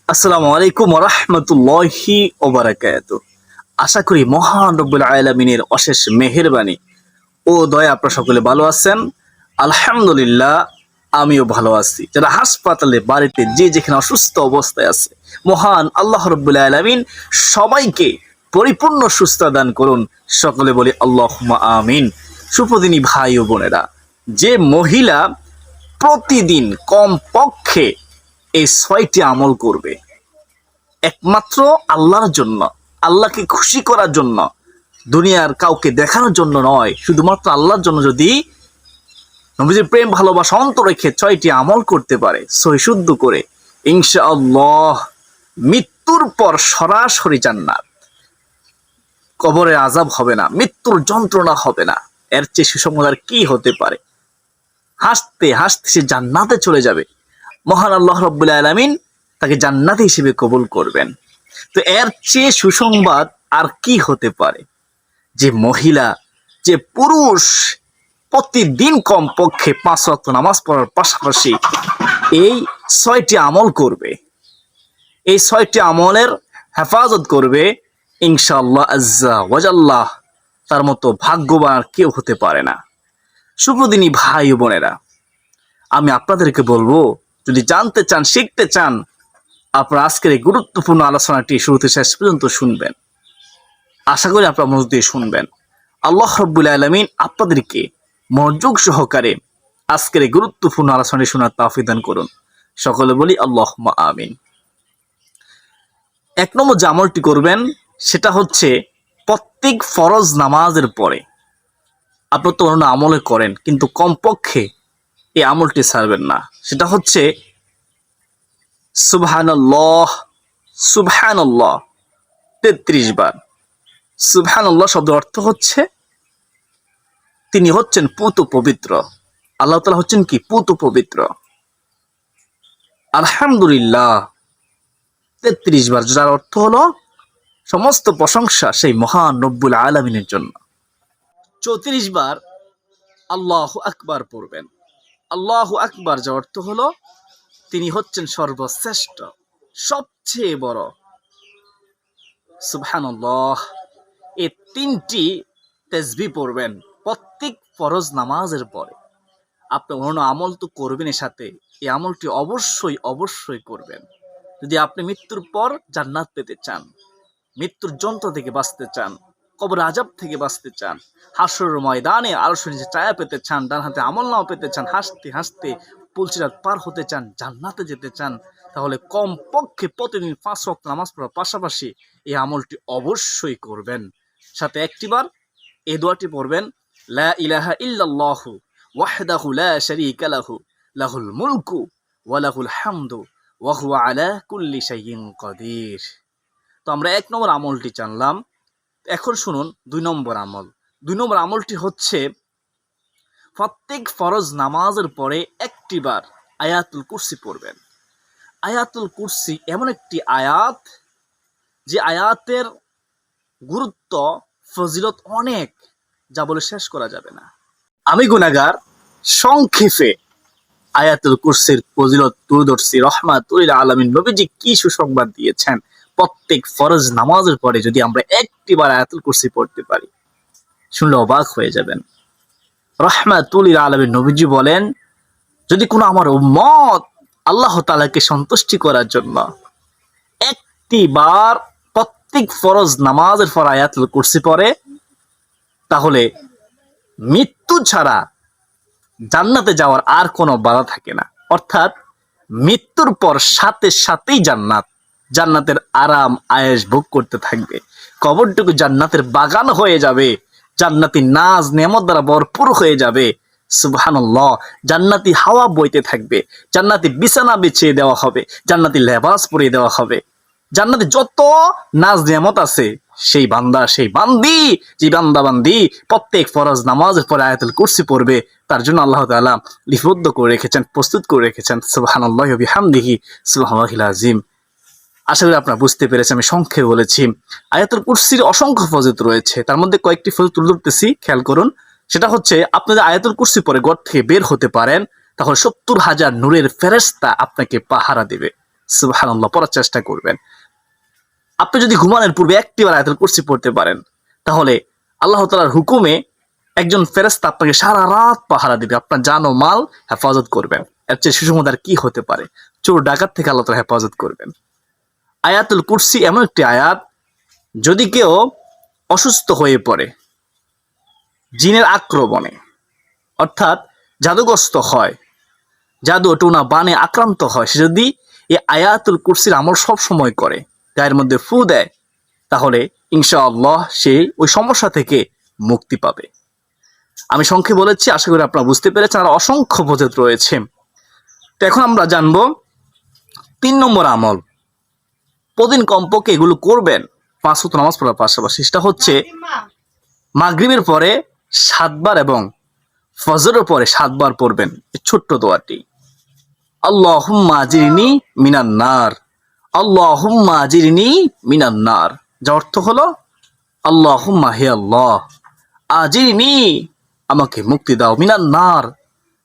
আসসালামু আলাইকুম ওয়া রাহমাতুল্লাহি ওয়া বারাকাতুহু। আশা করি মহান রব্বুল আলামিনের অশেষ মেহেরবানি ও দয়া আপনারা সকলে ভালো আছেন। আলহামদুলিল্লাহ, আমিও ভালো আছি। যারা হাসপাতালে, বাড়িতে, যে যেখানে অসুস্থ অবস্থায় আছে, মহান আল্লাহ রব্বুল আলামিন সবাইকে পরিপূর্ণ সুস্থতা দান করুন। সকলে বলি আল্লাহুম্মা আমিন। সুপ্রদিনী ভাই ও বোনেরা, যে মহিলা প্রতিদিন কমপক্ষে এই ৬টি আমল করবে একমাত্র আল্লাহর জন্য, আল্লাহকে খুশি করার জন্য, দুনিয়ার কাউকে দেখানোর জন্য নয়, শুধুমাত্র আল্লাহর জন্য যদি নবীজির প্রেম ভালোবাসা অন্তর রেখে ৬টি আমল করতে পারে সহিশুদ্ধ করে, ইনশাআল্লাহ মৃত্যুর পর সরাসরি জান্নাত। কবরে আযাব হবে না, মৃত্যুর যন্ত্রণা হবে না। এর চেয়ে সুসংবাদ আর কি হতে পারে? হাসতে হাসতে সে জান্নাতে চলে যাবে। মহান আল্লাহ রাব্বুল আলামিন তাকে জান্নাতি হিসেবে কবুল করবেন। তো এর চেয়ে সুসংবাদ আর কি হতে পারে? যে মহিলা, যে পুরুষ প্রতিদিন কমপক্ষে ৫ ওয়াক্ত নামাজ পড়ার পাশাপাশি এই ৬টি আমল করবে, এই ৬টি আমলের হেফাজত করবে, ইনশাআল্লাহ আজ্জা ওয়াজাল্লাহ তার মতো ভাগ্যবান আর কেউ হতে পারে না। সুপ্রদিনী ভাই ও বোনেরা, আমি আপনাদেরকে বলবো, যদি জানতে চান, শিখতে চান, আপনারা আজকের এই গুরুত্বপূর্ণ আলোচনাটি শুরুতে শেষ পর্যন্ত শুনবেন। আশা করি আপনারা মনোযোগ দিয়ে শুনবেন। আল্লাহ রাব্বুল আলামিন আপনাদেরকে মনোযোগ সহকারে আজকের এই গুরুত্বপূর্ণ আলোচনাটি শোনার তৌফিক দান করুন। সকলে বলি আল্লাহুম্মা আমিন। ১ নম্বর যে আমলটি করবেন সেটা হচ্ছে প্রত্যেক ফরজ নামাজের পরে। আপনি তো অন্য আমলে করেন, কিন্তু কমপক্ষে এই আমলটি ছাড়বেন না। সেটা হচ্ছে সুবহানাল্লাহ, সুবহানাল্লাহ ৩৩ বার। সুবহানাল্লাহ শব্দের অর্থ হচ্ছে তিনি হচ্ছেন পুত পবিত্র। আল্লাহ তাআলা হচ্ছেন কি? পুত পবিত্র। আলহামদুলিল্লাহ ৩৩ বার, যার অর্থ হলো সমস্ত প্রশংসা সেই মহান রব্বুল আলামিনের জন্য। ৩৪ বার আল্লাহু আকবার পড়বেন। আল্লাহু আকবার যার অর্থ হলো তিনি হচ্ছেন সর্বশ্রেষ্ঠ, সবচেয়ে বড়। সুবহানাল্লাহ এই ৩টি তাসবিহ পড়বেন প্রত্যেক ফরজ নামাজের পরে। আপনি অন্য আমল তো করবেন, এর সাথে এই আমলটি অবশ্যই অবশ্যই করবেন। যদি আপনি মৃত্যুর পর জান্নাত পেতে চান, মৃত্যুর যন্ত্র থেকে বাঁচতে চান, কবর আযাব থেকে বাঁচতে চান, হাসরের ময়দানে আরশের নিচে ছায়া পেতে চান, ডান হাতে আমলনামা পেতে চান, হাসতে হাসতে পুলসিরাত পার হতে চান, জান্নাতে যেতে চান, তাহলে কমপক্ষে প্রতিদিন ৫ ওয়াক্ত নামাজ পড়ার পাশাপাশি এই আমলটি অবশ্যই করবেন। সাথে একটিবার এই দোয়াটি পড়বেন, লা ইলাহা ইল্লাল্লাহু ওয়াহদাহু লা শারীকা লাহু লাহুল মুলকু ওয়া লাহুল হামদু ওয়া হুয়া আলা কুল্লি শাইইন কাদির। তো আমরা ১ নম্বর আমলটি জানলাম। এখন শুনুন ২ নম্বর আমল। ২ নম্বর আমলটি হচ্ছে প্রত্যেক ফরজ নামাজের পরে একটিবার আয়াতুল কুরসি পড়বেন। আয়াতুল কুরসি এমন একটি আয়াত, যে আয়াতের গুরুত্ব, ফজিলত অনেক, যা বলে শেষ করা যাবে না। আমি গুনাহগার সংক্ষেপে আয়াতুল কুরসির ফজিলত তুলে ধরছি। রহমাতুল লিল আলামিন নবীজি কি সুসংবাদ দিয়েছেন, প্রত্যেক ফরজ নামাজের পরে যদি আমরা একটিবার আয়াতুল কুরসি পড়তে পারি, শুনলে অবাক হয়ে যাবেন। রহমাতুল লিল আলামিন নবীজি বলেন, যদি কোনো আমার উম্মত আল্লাহ তাআলাকে সন্তুষ্টি করার জন্য একটিবার প্রত্যেক ফরজ নামাজের পর আয়াতুল কুরসি পড়ে, তাহলে মৃত্যু ছাড়া জান্নাতে যাওয়ার আর কোনো বাধা থাকে না। অর্থাৎ মৃত্যুর পর সাথে সাথেই জান্নাত, জান্নাতের আরাম আয়েশ ভোগ করতে থাকবে। কবরটুকু জান্নাতের বাগান হয়ে যাবে, জান্নাতি নাজ নেয়ামত দ্বারা ভরপুর হয়ে যাবে। সুবহানাল্লাহ, জান্নাতি হাওয়া বইতে থাকবে, জান্নাতি বিছানা বিছিয়ে দেওয়া হবে, জান্নাতি লেবাস পরিয়ে দেওয়া হবে। জান্নাতে যত নাজ নিয়ামত আছে, সেই বান্দা, সেই বান্দি, যে বান্দা বান্দি প্রত্যেক ফরজ নামাজের পরে আয়াতুল কুরসি পড়বে, তার জন্য আল্লাহ তাআলা লিপিবদ্ধ করে রেখেছেন, প্রস্তুত করে রেখেছেন। সুবহানাল্লাহি ওয়া বিহামদিহি সুবহানাল্লাহিল আযীম। আশা করি আপনারা বুঝতে পেরেছেন। আমি সংক্ষেপে বলেছি। আয়াতুল কুরসির অসংখ্য ফজিলত রয়েছে, তার মধ্যে কয়েকটি ফজিলত তুলে ধরতেছি, খেয়াল করুন। সেটা হচ্ছে, আপনি যদি আয়াতুল কুরসি পরে ঘর থেকে বের হতে পারেন, তাহলে ৭০,০০০ নূরের ফেরেশতা আপনাকে পাহারা দেবে। সুবহানাল্লাহ, পড়ার চেষ্টা করবেন। আপনি যদি ঘুমানোর পূর্বে একটিবার আয়াতুল কুরসি পড়তে পারেন, তাহলে আল্লাহ তাআলার হুকুমে একজন ফেরেশতা আপনাকে সারা রাত পাহারা দিবে, আপনার জান ও মাল হেফাজত করবেন। এর চেয়ে সুসংবাদ আর কি হতে পারে? চোর ডাকাত থেকে আল্লাহ তাআলা হেফাজত করবেন। আয়াতুল কুরসি এমন একটি আয়াত, যদি কেউ অসুস্থ হয়ে পড়ে জিনের আক্রমণে, অর্থাৎ জাদুগ্রস্ত হয়, জাদু টোনা বানে আক্রান্ত হয়, সে যদি এই আয়াতুল কুরসির আমল সব সময় করে, গায়ের মধ্যে ফু দেয়, তাহলে ইনশাআল্লাহ সে ওই সমস্যা থেকে মুক্তি পাবে। আমি সংক্ষেপে বলেছি, আশা করি আপনারা বুঝতে পেরেছেন। আর অসংখ্য পদ্ধতি রয়েছে। তো এখন আমরা জানবো 3 নম্বর আমল। প্রতিদিন কমপক্ষে এগুলো করবেন 5 ওয়াক্ত নামাজ পড়ার পাশাপাশি। সেটা হচ্ছে মাগরিবের পরে 7 বার এবং ফজরের পরে 7 বার পড়বেন এই ছোট্ট দোয়াটি, আল্লাহুম্মা আজিরনি মিনান নার, আল্লাহুম্মা আজিরনি মিনান নার। যার অর্থ হলো, আল্লাহুম্মা, হে আল্লাহ, আজিরনি, আমাকে মুক্তি দাও, মিনান নার,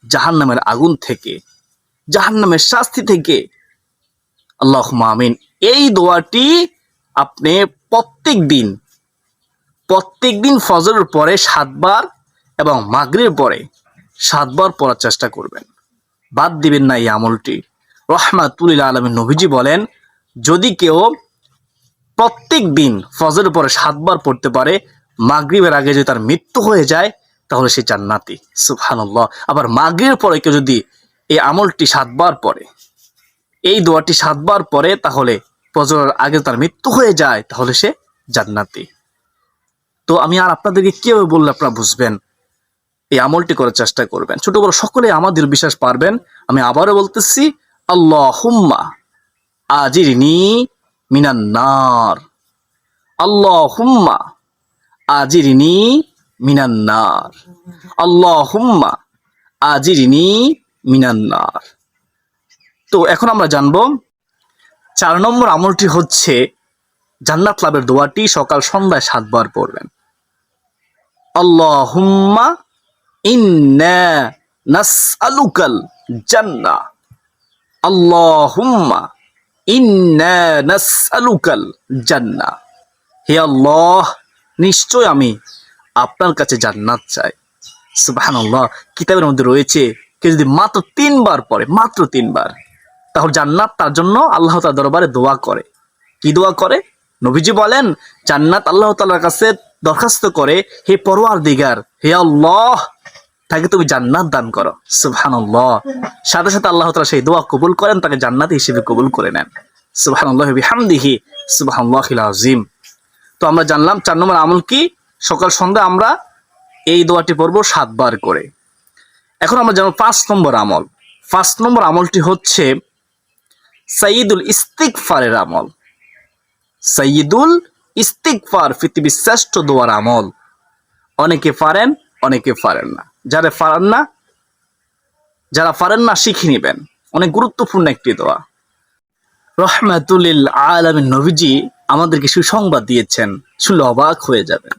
জাহান্নামের আগুন থেকে, জাহান্নামের শাস্তি থেকে। আল্লাহুম্মা আমিন। এই দোয়াটি আপনি প্রত্যেক দিন ফজরের পরে 7 বার এবং মাগরিবের পরে 7 বার পড়ার চেষ্টা করবেন। বাদ দিবেন না এই আমলটি। রাহমাতুল লিল আলামিন নবীজি বলেন, যদি কেউ প্রত্যেক দিন ফজরের পরে 7 বার পড়তে পারে, মাগরিবের আগে যদি তার মৃত্যু হয়ে যায়, তাহলে সে জান্নাতি। সুবহানাল্লাহ। আবার মাগরিবের পরে কেউ যদি এই আমলটি 7 বার পড়ে, এই দোয়াটি 7 বার পড়ে, তাহলে ফজরের আগে তার মৃত্যু হয়ে যায়, তাহলে সে জান্নাতি। তো আমি আর আপনাদেরকে কিভাবে বললে আপনারা বুঝবেন? এই আমলটি করার চেষ্টা করবেন। ছোট বড় সকলে আমাদের বিশ্বাস পারবেন। আমি আবারও বলতেছি, আল্লাহুম্মা আজিরনি মিনান নার, আল্লাহুম্মা আজিরনি মিনান নার, আল্লাহুম্মা আজিরনি মিনান নার। তো এখন আমরা জানবো 4 নম্বর আমলটি হচ্ছে জান্নাত লাভের দোয়াটি সকাল সন্ধ্যায় 7 বার পড়বেন। আল্লাহুম্মা ইন্না নাসআলুকাল জান্নাহ, আল্লাহুম্মা ইন্না নাসআলুকাল জান্নাহ। হে আল্লাহ, নিশ্চয় আমি আপনার কাছে জান্নাত চাই। সুবহানাল্লাহ। কিতাবের মধ্যে রয়েছে, কেউ যদি মাত্র 3 বার পড়ে, মাত্র 3 বার, তাহলে জান্নাত তার জন্য আল্লাহ তাআলার দরবারে দোয়া করে। কি দোয়া করে? নবীজি বলেন, জান্নাত আল্লাহ তাআলার কাছে দরখাস্ত করে, হে পরওয়ারদিগার, হে আল্লাহ, তাকে তুমি জান্নাত দান করো। সুবহানাল্লাহ। সাথে সাথে আল্লাহ তাআলা সেই দোয়া কবুল করেন, তাকে জান্নাতি হিসেবে কবুল করে নেন। সুবহানাল্লাহি বিহামদিহি, সুবহানাল্লাহিল আযীম। তো আমরা জানলাম 4 নম্বর আমল কি। সকাল সন্ধ্যা আমরা এই দোয়াটি পড়ব 7 বার করে। এখন আমরা জানব 5 নম্বর আমল। 5 নম্বর আমলটি হচ্ছে সাইয়্যিদুল ইস্তিগফারের আমল। সাইয়্যিদুল ইস্তিগফার পৃথিবীর শ্রেষ্ঠ দোয়ার আমল। অনেকে পারেন, অনেকে পারেন না। যারা পারেন না শিখে নেবেন। অনেক গুরুত্বপূর্ণ একটি দোয়া। রাহমাতুল লিল আলামিন নবীজি আমাদেরকে সুসংবাদ দিয়েছেন, শুনলে অবাক হয়ে যাবেন।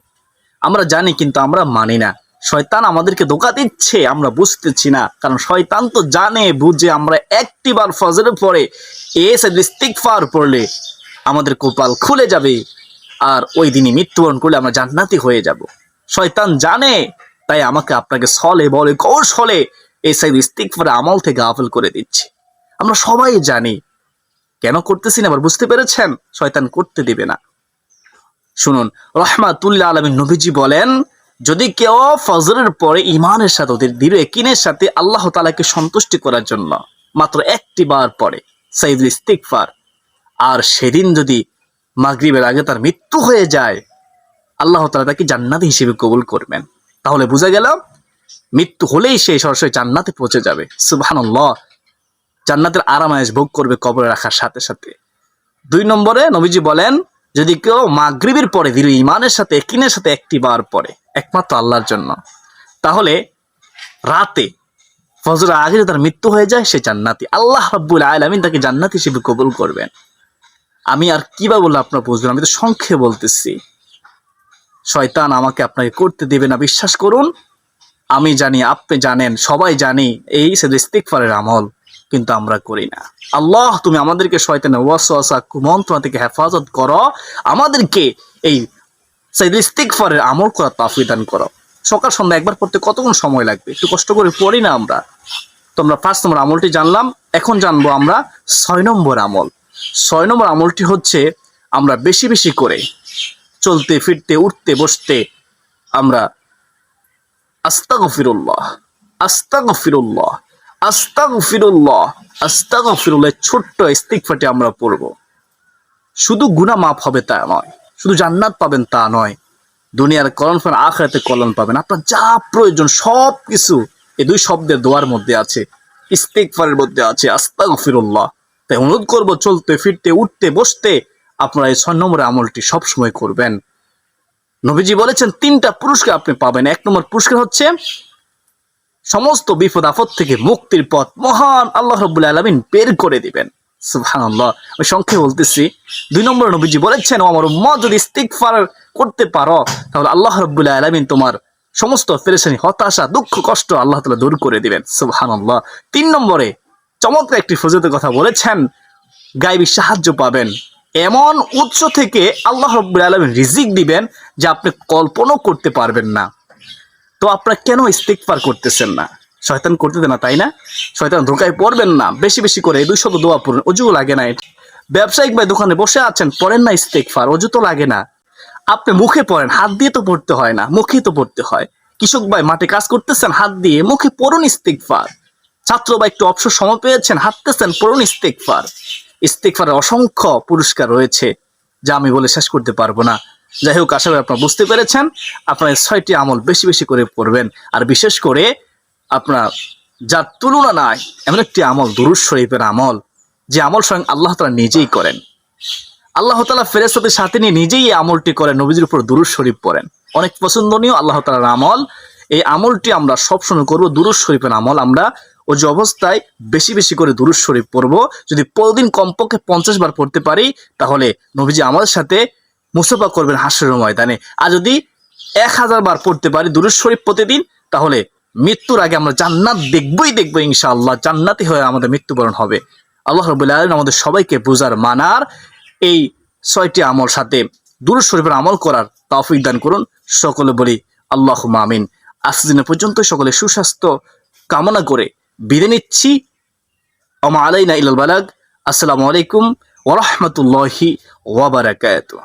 আমরা জানি, কিন্তু আমরা মানি না। শয়তান আমাদেরকে ধোঁকা দিচ্ছে, আমরা বুঝতেছি না। কারণ শয়তান তো জানে বুঝে আমরা একটিবার ফজরের পরে ইস্তিগফার পড়লে আমাদের কপাল খুলে যাবে, আর ওই দিনই মৃত্যুবরণ করলে আমরা জান্নাতি হয়ে যাব। শয়তান জানে, তাই আমাকে আপনাকে ছলে বলে কৌশলে এই ইস্তিগফারের আমল থেকে গাফিল করে দিচ্ছে। আমরা সবাই জানি, কেন করতেছি না আবার বুঝতে পেরেছেন? শয়তান করতে দিবে না। শুনুন, রাহমাতুল লিল আলামিন নবীজি বলেন, যদি কেউ ফজরের পরে ঈমানের সাথে, দৃঢ় ইয়াকিনের সাথে আল্লাহ তাআলাকে সন্তুষ্টি করার জন্য মাত্র একটি বার পড়ে সাইয়্যিদুল ইস্তিগফার, আর সেদিন যদি মাগরিবের আগে তার মৃত্যু হয়ে যায়, আল্লাহ তাআলা তাকে জান্নাতি হিসেবে কবুল করবেন। তাহলে বোঝা গেল, মৃত্যু হলেই সে সরাসরি জান্নাতে পৌঁছে যাবে। সুবহানাল্লাহ। জান্নাতের আরামায়েশ ভোগ করবে কবরে রাখার সাথে সাথে। 2 নম্বরে নবীজি বলেন, যদি কেউ মাগরিবের পরে দৃঢ় ঈমানের সাথে, ইয়াকিনের সাথে একটি বার পড়ে একমাত্র আল্লাহর জন্য, তাহলে রাতে ফজরের আগে যদি তার মৃত্যু হয়ে যায়, সে জান্নাতি। আল্লাহ রাব্বুল আলামিন তাকে জান্নাতি হিসেবে কবুল করবেন। আমি আর কিভাবে বললে আপনারা বুঝবেন? আমি তো সংক্ষেপে বলতেছি। শয়তান আমাকে আপনাকে করতে দেবে না, বিশ্বাস করুন। আমি জানি, আপনি জানেন, সবাই জানি এই ইস্তিগফারের আমল। কিন্তু আমরা করি না। আল্লাহ তুমি আমাদেরকে শয়তানের ওয়াসওয়াসা কুমন্ত্রণা থেকে হেফাজত করো, আমাদেরকে এই সাইয়্যিদুল ইস্তিগফারের আমল করার তৌফিক দান করো। সকাল সন্ধ্যা একবার পড়তে কতক্ষণ সময় লাগবে? একটু কষ্ট করে পড়ি না আমরা। তো আমরা 5 নম্বর আমলটি জানলাম, এখন জানবো আমরা 6 নম্বর আমল। 6 নম্বর আমলটি হচ্ছে আমরা বেশি বেশি করে চলতে ফিরতে উঠতে বসতে আমরা আস্তাগফিরুল্লাহ আস্তাগফিরুল্লাহ আস্তাগফিরুল্লাহ আস্তাগফিরুল্লাহ ছোট্ট ইস্তিগফারটি আমরা পড়ব। শুধু গুনাহ মাফ হবে তা নয়, শুধু জান্নাত পাবেন তা নয়, দুনিয়ার কল্যাণ পাবেন, আখিরাতে কল্যাণ পাবেন। আপনার যা প্রয়োজন সব কিছু এই 2 শব্দের দোয়ার মধ্যে আছে, ইস্তিগফারের মধ্যে আছে, আস্তাগফিরুল্লাহ। তাই অনুরোধ করব চলতে ফিরতে উঠতে বসতে আপনারা এই 6 নম্বরের আমলটি সবসময় করবেন। নবীজি বলেছেন 3টা পুরস্কার আপনি পাবেন। 1 নম্বর পুরস্কার হচ্ছে সমস্ত বিপদ আপদ থেকে মুক্তির পথ মহান আল্লাহ রাব্বুল আলামিন বের করে দিবেন। সুবহানাল্লাহ। আমি সংক্ষেপে বলতেছি। 2 নম্বর নবীজি বলেছেন, ও আমার উম্মত যদি ইস্তিগফার করতে পারো তাহলে আল্লাহ রাব্বুল আলামিন তোমার সমস্ত পেরেশানি, হতাশা, দুঃখ, কষ্ট আল্লাহ তাআলা দূর করে দিবেন। সুবহানাল্লাহ। 3 নম্বরে চমৎকার একটি ফজিলতের কথা বলেছেন, গায়বী সাহায্য পাবেন। এমন উৎস থেকে আল্লাহ রাব্বুল আলামিন রিজিক দিবেন যা আপনি কল্পনাও করতে পারবেন না। তো আপনারা কেন ইস্তিগফার করতেছেন না? শয়তান করতে দেন না, তাই না? শয়তান ধোঁকায় পড়বেন না। বেশি বেশি করে 200 দোয়া পড়ুন, অজু লাগে না। ব্যবসায়িক ভাই দোকানে বসে আছেন, পড়েন না ইস্তিগফার, অজু তো লাগে না। আপনি মুখে পড়েন, হাত দিয়ে তো পড়তে হয় না, মুখেই তো পড়তে হয়। কৃষক ভাই মাঠে কাজ করতেছেন, হাত দিয়ে, মুখে পড়ুন ইস্তিগফার। ছাত্র ভাই একটু অবসর সময় পেয়েছেন, হাঁটতেছেন, পড়ুন ইস্তিগফার। ইস্তিগফারের অসংখ্য পুরস্কার রয়েছে যা আমি বলে শেষ করতে পারবো না। যাই হোক, আশা করি আপনারা বুঝতে পেরেছেন। আপনারা 6টি আমল বেশি বেশি করে পড়বেন। আর বিশেষ করে আপনার যার তুলনা নাই এমন একটি আমল দুরূদ শরীফের আমল, যে আমল স্বয়ং আল্লাহ তাআলা নিজেই করেন। আল্লাহ তাআলা ফেরেশতাদের সাথে নিয়ে নিজেই এই আমলটি করেন, নবীজির উপর দুরূদ শরীফ পড়েন। অনেক পছন্দনীয় আল্লাহ তাআলার আমল। এই আমলটি আমরা সবসময় করব, দুরূদ শরীফের আমল। আমরা ওই অবস্থায় বেশি বেশি করে দুরূদ শরীফ পড়ব। যদি প্রতিদিন কমপক্ষে 50 বার পড়তে পারি তাহলে নবীজি আমাদের সাথে মুসাফা করবেন হাসরের ময়দানে। আর যদি 1000 বার পড়তে পারি দুরূদ শরীফ প্রতিদিন, তাহলে মৃত্যুর আগে আমরা জান্নাত দেখবই দেখব ইনশাআল্লাহ। জান্নাতি হয়ে আমাদের মৃত্যুবরণ হবে। আল্লাহ রাব্বুল আলামিন আমাদের সবাইকে বুঝার, মানার, এই 6টি আমল সাথে দুরূদ শরীফের আমল করার তৌফিক দান করুন। সকলে বলি আল্লাহুম্মা আমিন। আজ দিন পর্যন্ত সকলে সুস্বাস্থ্য কামনা করে বিদায় নিচ্ছি। ওমা আলাইনা ইল্লাল বালাগ। আসসালামু আলাইকুম ওয়া রাহমাতুল্লাহি ওয়া বারাকাতুহু।